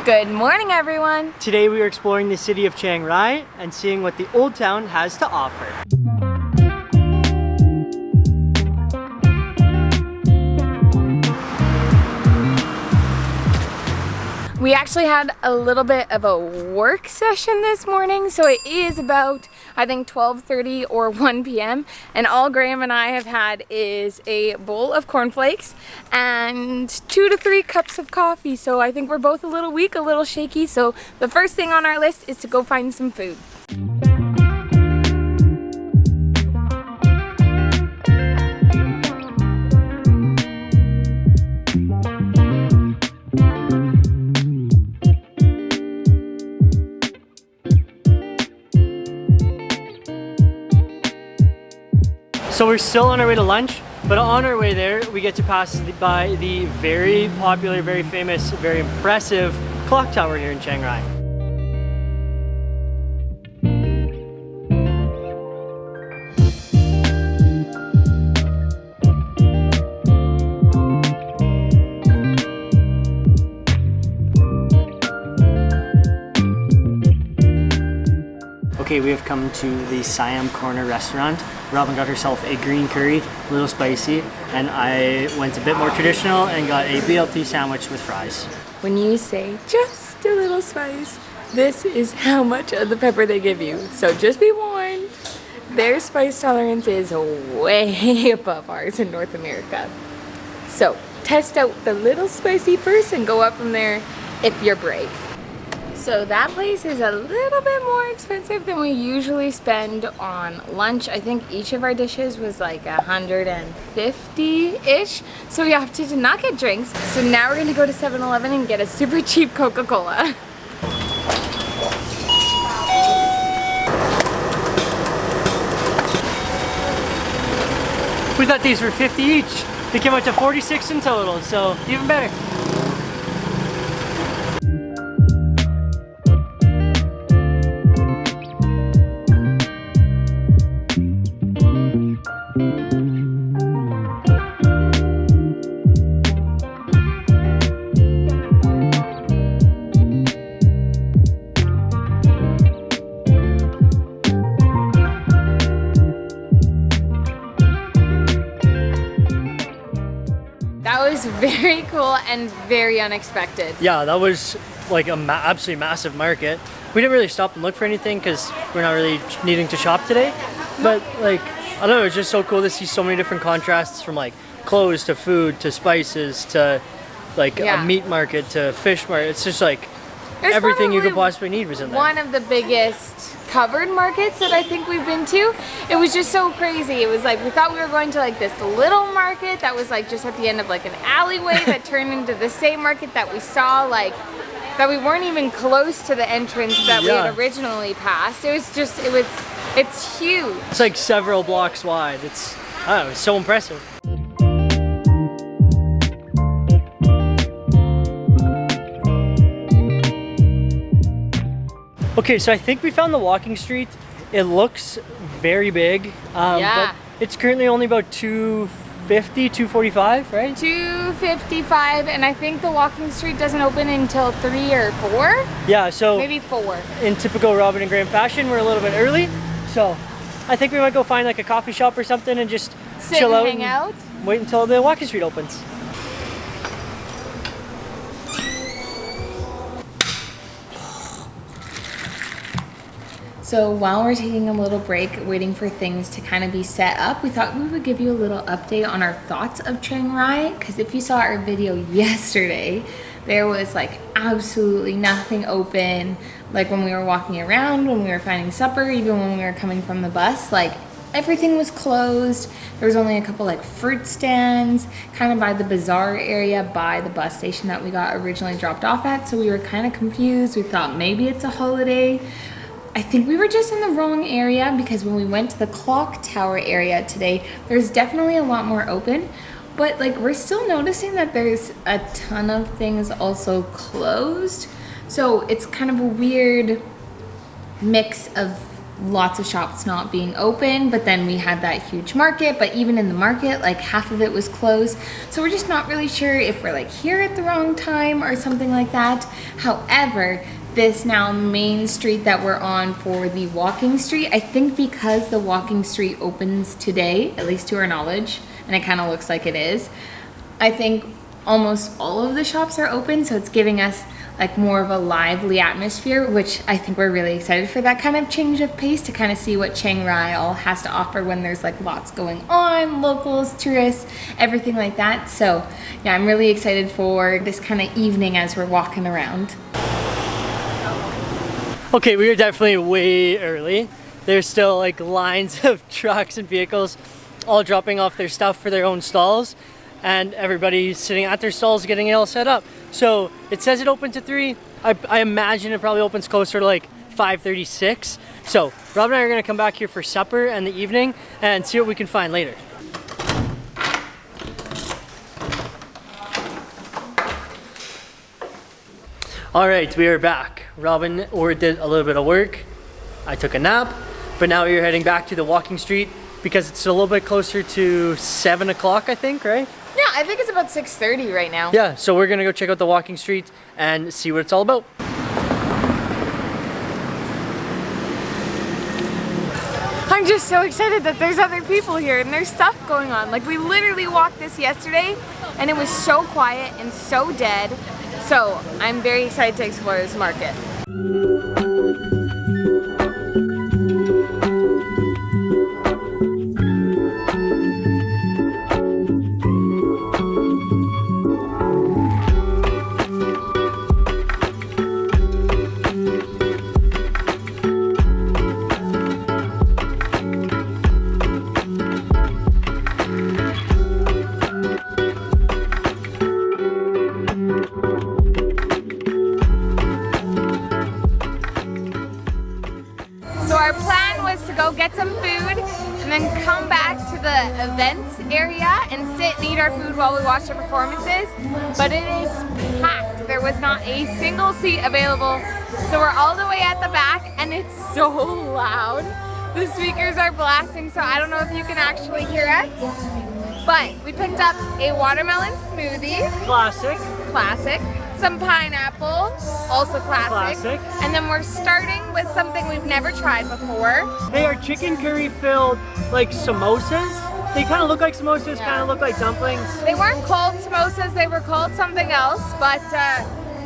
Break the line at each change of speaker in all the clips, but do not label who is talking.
Good morning, everyone!
Today we are exploring the city of Chiang Rai and seeing what the old town has to offer.
We actually had a little bit of a work session this morning, so it is about, I think, 12:30 or 1 p.m. and all Graham and I have had is a bowl of cornflakes and 2 to 3 cups of coffee. So I think we're both a little weak, a little shaky, so the first thing on our list is to go find some food.
So we're still on our way to lunch, but on our way there, we get to pass by the very popular, very famous, very impressive clock tower here in Chiang Rai. Okay, we have come to the Siam Corner restaurant. Robin got herself a green curry, a little spicy, and I went a bit more traditional and got a BLT sandwich with fries.
When you say just a little spice, this is how much of the pepper they give you. So just be warned, their spice tolerance is way above ours in North America. So test out the little spicy first and go up from there if you're brave. So that place is a little bit more expensive than we usually spend on lunch. I think each of our dishes was like 150-ish. So we opted to not get drinks. So now we're gonna go to 7-Eleven and get a super cheap Coca-Cola.
We thought these were 50 each. They came out to 46 in total, so even better.
That was very cool and very unexpected.
Yeah, that was like a absolutely massive market. We didn't really stop and look for anything because we're not really needing to shop today. But like, I don't know, it's just so cool to see so many different contrasts from like clothes to food to spices to like a meat market to fish market. It's just like everything you could possibly need was in there.
One of the biggest covered markets that I think we've been to. It was just so crazy. It was like we thought we were going to like this little market that was like just at the end of like an alleyway that turned into the same market that we saw, like that we weren't even close to the entrance that we had originally passed. It was just it's huge.
It's like several blocks wide. It's so impressive. Okay, so I think we found the walking street. It looks very big, but it's currently only about 250, 245, right?
255, and I think the walking street doesn't open until 3 or 4?
Yeah, so
maybe 4.
In typical Robin and Graham fashion, we're a little bit early, so I think we might go find like a coffee shop or something and just chill out and hang out. Wait until the walking street opens.
So while we're taking a little break, waiting for things to kind of be set up, we thought we would give you a little update on our thoughts of Chiang Rai, because if you saw our video yesterday, there was like absolutely nothing open. Like when we were walking around, when we were finding supper, even when we were coming from the bus, like everything was closed. There was only a couple like fruit stands kind of by the bazaar area by the bus station that we got originally dropped off at. So we were kind of confused. We thought maybe it's a holiday. I think we were just in the wrong area, because when we went to the clock tower area today, there's definitely a lot more open, but like we're still noticing that there's a ton of things also closed. So it's kind of a weird mix of lots of shops not being open, but then we had that huge market, but even in the market, like half of it was closed. So we're just not really sure if we're like here at the wrong time or something like that. However, this now main street that we're on for the walking street, I think because the walking street opens today, at least to our knowledge, and it kind of looks like it is, I think almost all of the shops are open, so it's giving us like more of a lively atmosphere, which I think we're really excited for, that kind of change of pace to kind of see what Chiang Rai all has to offer when there's like lots going on, locals, tourists, everything like that. So yeah, I'm really excited for this kind of evening as we're walking around.
Okay, we are definitely way early. There's still like lines of trucks and vehicles all dropping off their stuff for their own stalls, and everybody's sitting at their stalls getting it all set up. So it says it opens at 3. I imagine it probably opens closer to like 5:36. So Rob and I are gonna come back here for supper and the evening and see what we can find later. All right, we are back. Robin did a little bit of work. I took a nap, but now we're heading back to the walking street because it's a little bit closer to 7 o'clock, I think, right?
Yeah, I think it's about 6:30 right now.
Yeah, so we're gonna go check out the walking street and see what it's all about.
I'm just so excited that there's other people here and there's stuff going on. Like, we literally walked this yesterday and it was so quiet and so dead. So I'm very excited to explore this market. Get some food and then come back to the events area and sit and eat our food while we watch the performances, but it is packed. There was not a single seat available, so we're all the way at the back and it's so loud. The speakers are blasting, so I don't know if you can actually hear us, but we picked up a watermelon smoothie. Classic. Some pineapple, also classic. And then we're starting with something we've never tried before.
They are chicken curry filled like samosas. They kind of look like samosas, kind of look like dumplings.
They weren't called samosas, they were called something else, but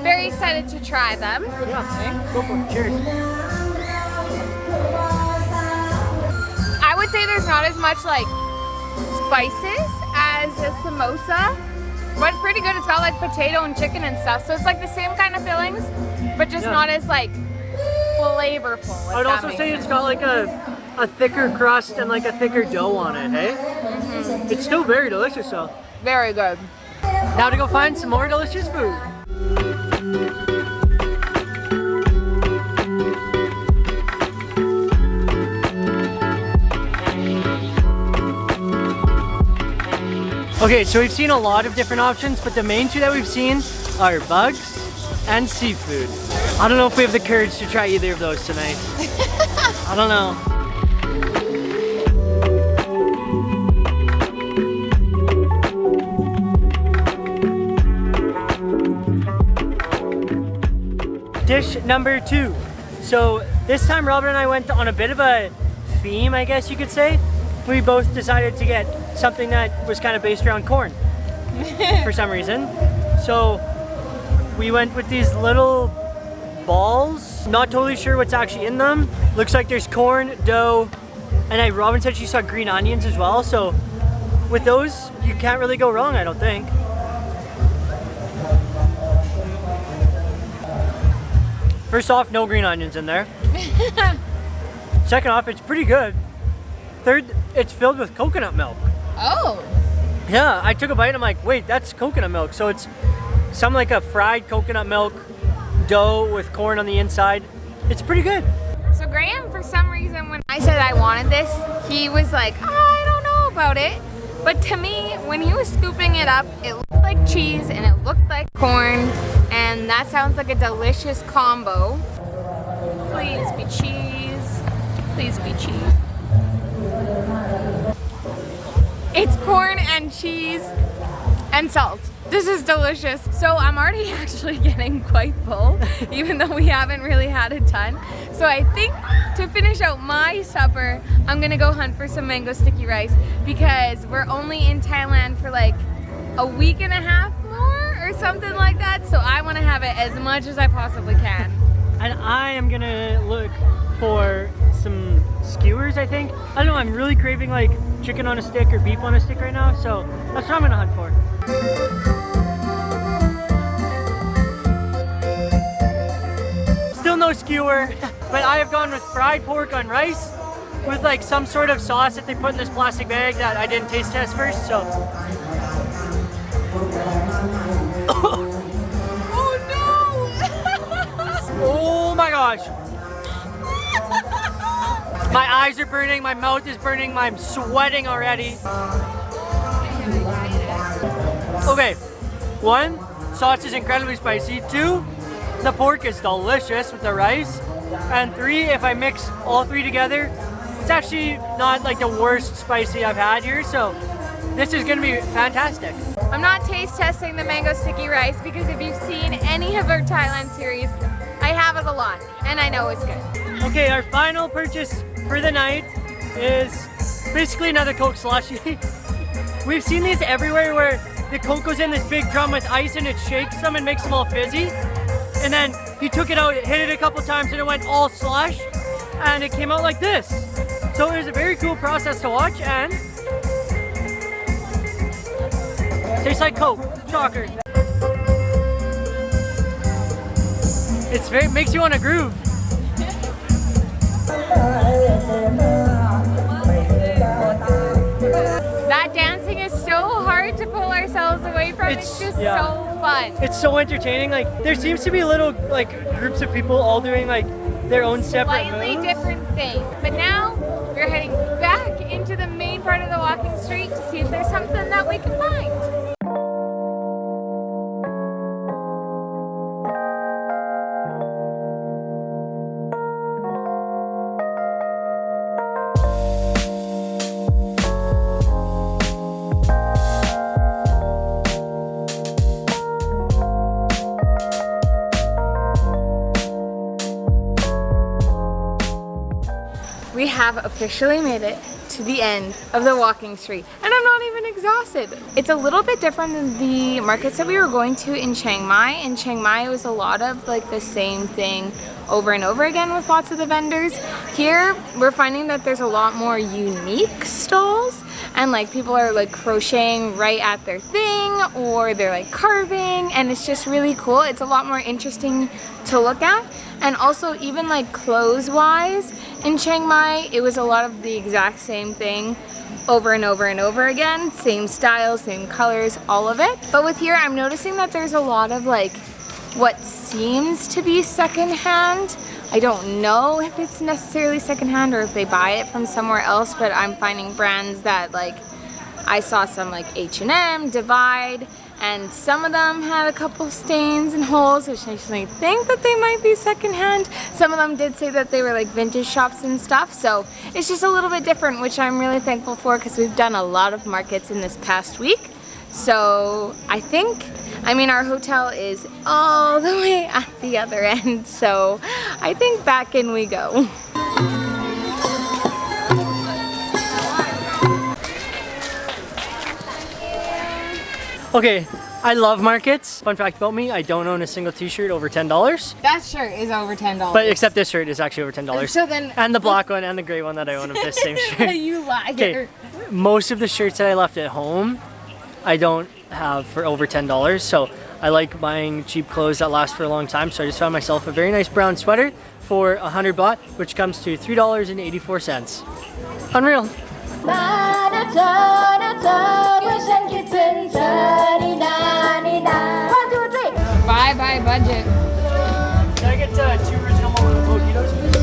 very excited to try them.
Yeah, go for it. Cheers.
I would say there's not as much like spices as a samosa. But it's pretty good. It's got like potato and chicken and stuff. So it's like the same kind of fillings, but just not as like flavorful.
I would also say it's got like a thicker crust and like a thicker dough on it, hey? Mm-hmm. It's still very delicious though.
Very good.
Now to go find some more delicious food. Okay, so we've seen a lot of different options, but the main two that we've seen are bugs and seafood. I don't know if we have the courage to try either of those tonight. I don't know. Dish number 2. So this time Robin and I went on a bit of a theme, I guess you could say. We both decided to get something that was kind of based around corn for some reason. So we went with these little balls. Not totally sure what's actually in them. Looks like there's corn, dough, and Robin said she saw green onions as well. So with those, you can't really go wrong, I don't think. First off, no green onions in there. Second off, it's pretty good. Third, it's filled with coconut milk.
Oh.
Yeah, I took a bite and I'm like, wait, that's coconut milk. So it's some like a fried coconut milk dough with corn on the inside. It's pretty good.
So Graham, for some reason, when I said I wanted this, he was like, oh, I don't know about it. But to me, when he was scooping it up, it looked like cheese and it looked like corn. And that sounds like a delicious combo. Please be cheese. Please be cheese. It's corn and cheese and salt. This is delicious. So I'm already actually getting quite full, even though we haven't really had a ton. So I think to finish out my supper, I'm gonna go hunt for some mango sticky rice because we're only in Thailand for like a week and a half more or something like that. So I wanna have it as much as I possibly can.
And I am gonna look for some skewers, I think. I don't know, I'm really craving like chicken on a stick or beef on a stick right now, so that's what I'm gonna hunt for. Still no skewer, but I have gone with fried pork on rice with like some sort of sauce that they put in this plastic bag that I didn't taste test first, so.
Oh no!
Oh my gosh. My eyes are burning, my mouth is burning, I'm sweating already. Okay, 1, sauce is incredibly spicy. 2, the pork is delicious with the rice. And 3, if I mix all 3 together, it's actually not like the worst spicy I've had here, so this is gonna be fantastic.
I'm not taste testing the mango sticky rice because if you've seen any of our Thailand series, I have it a lot and I know it's good.
Okay, our final purchase for the night is basically another Coke slushie. We've seen these everywhere where the Coke goes in this big drum with ice and it shakes them and makes them all fizzy. And then he took it out, hit it a couple times and it went all slush and it came out like this. So it was a very cool process to watch and tastes like Coke, shocker. It's very, makes you want to groove.
That dancing is so hard to pull ourselves away from. It's just so fun.
It's so entertaining. Like there seems to be little like groups of people all doing like their own separate
slightly
moves.
different thing. But now we're heading back into the main part of the walking street to see if there's something that we can find. We have officially made it to the end of the walking street and I'm not even exhausted. It's a little bit different than the markets that we were going to in Chiang Mai. In Chiang Mai it was a lot of like the same thing over and over again with lots of the vendors. Here we're finding that there's a lot more unique stalls and like people are like crocheting right at their thing or they're like carving and it's just really cool. It's a lot more interesting to look at. And also even like clothes wise in Chiang Mai it was a lot of the exact same thing over and over and over again. Same styles, same colors, all of it. But with here I'm noticing that there's a lot of like what seems to be secondhand. I don't know if it's necessarily secondhand or if they buy it from somewhere else, but I'm finding brands that like I saw some like H&M, Divide, and some of them had a couple stains and holes, which makes me think that they might be secondhand. Some of them did say that they were like vintage shops and stuff, so it's just a little bit different, which I'm really thankful for because we've done a lot of markets in this past week. So I mean our hotel is all the way at the other end, so I think back in we go.
Okay, I love markets. Fun fact about me, I don't own a single t-shirt over $10.
That shirt is over $10.
But except this shirt is actually over $10.
So then,
and the black one and the gray one that I own of this same shirt.
You liar.
Okay, most of the shirts that I left at home, I don't have for over $10. So I like buying cheap clothes that last for a long time. So I just found myself a very nice brown sweater for 100 baht, which comes to $3.84. Unreal.
Bye bye budget.
Can I get 2 original mojitos, please?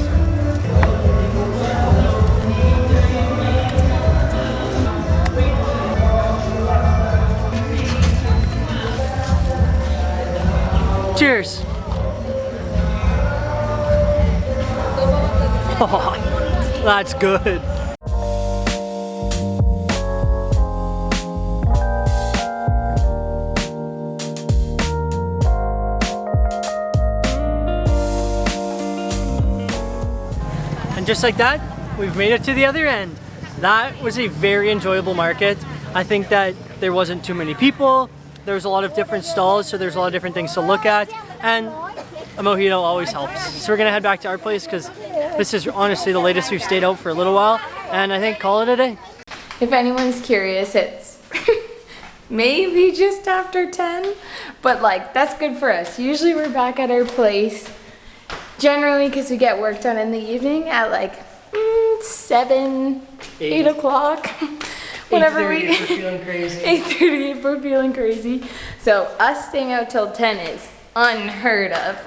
Cheers. That's good. And just like that, we've made it to the other end. That was a very enjoyable market. I think that there wasn't too many people. There was a lot of different stalls, so there's a lot of different things to look at. And a mojito always helps. So we're gonna head back to our place because this is honestly the latest we've stayed out for a little while. And I think call it a day.
If anyone's curious, it's maybe just after 10, but like that's good for us. Usually we're back at our place generally because we get work done in the evening at like 7, 8 o'clock. Whenever
8:30 if we're feeling crazy.
8:30 if we're feeling crazy. So us staying out till 10 is unheard of.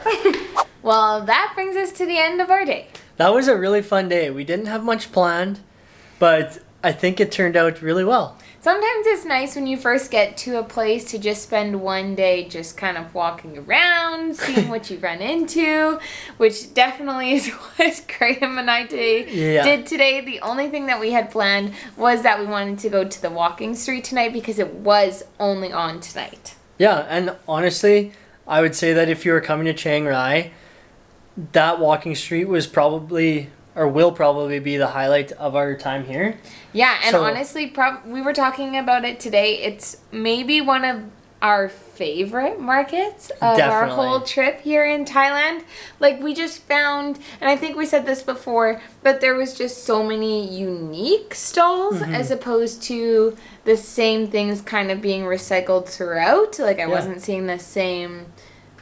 Well, that brings us to the end of our day.
That was a really fun day. We didn't have much planned, but I think it turned out really well.
Sometimes it's nice when you first get to a place to just spend one day just kind of walking around, seeing what you run into, which definitely is what Graham and I did today. The only thing that we had planned was that we wanted to go to the walking street tonight because it was only on tonight.
Yeah, and honestly, I would say that if you were coming to Chiang Rai, that walking street was probably or will probably be the highlight of our time here.
Yeah, and so, honestly, we were talking about it today. It's maybe one of our favorite markets of our whole trip here in Thailand. Like, we just found, and I think we said this before, but there was just so many unique stalls as opposed to the same things kind of being recycled throughout. Like, I wasn't seeing the same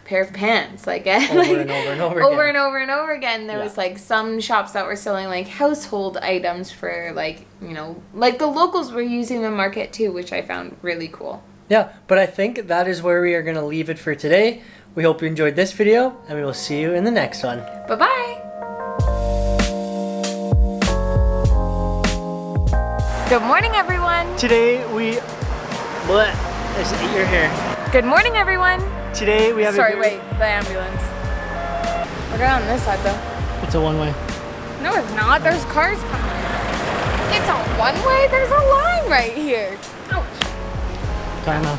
pair of pants over and over again. There was like some shops that were selling like household items for like, you know, like the locals were using the market too, which I found really cool.
Yeah, but I think that is where we are going to leave it for today. We hope you enjoyed this video and we will see you in the next one.
Bye-bye. Good morning, everyone.
Today I just ate your hair.
Good morning, everyone.
Today we have
the ambulance. We're going on this side though.
It's a one-way.
No, it's not. There's cars coming. It's a one-way? There's a line right here. Ouch.
Kinda.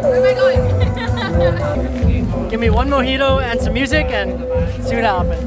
Where am I going?
Give me one mojito and some music and see what happens.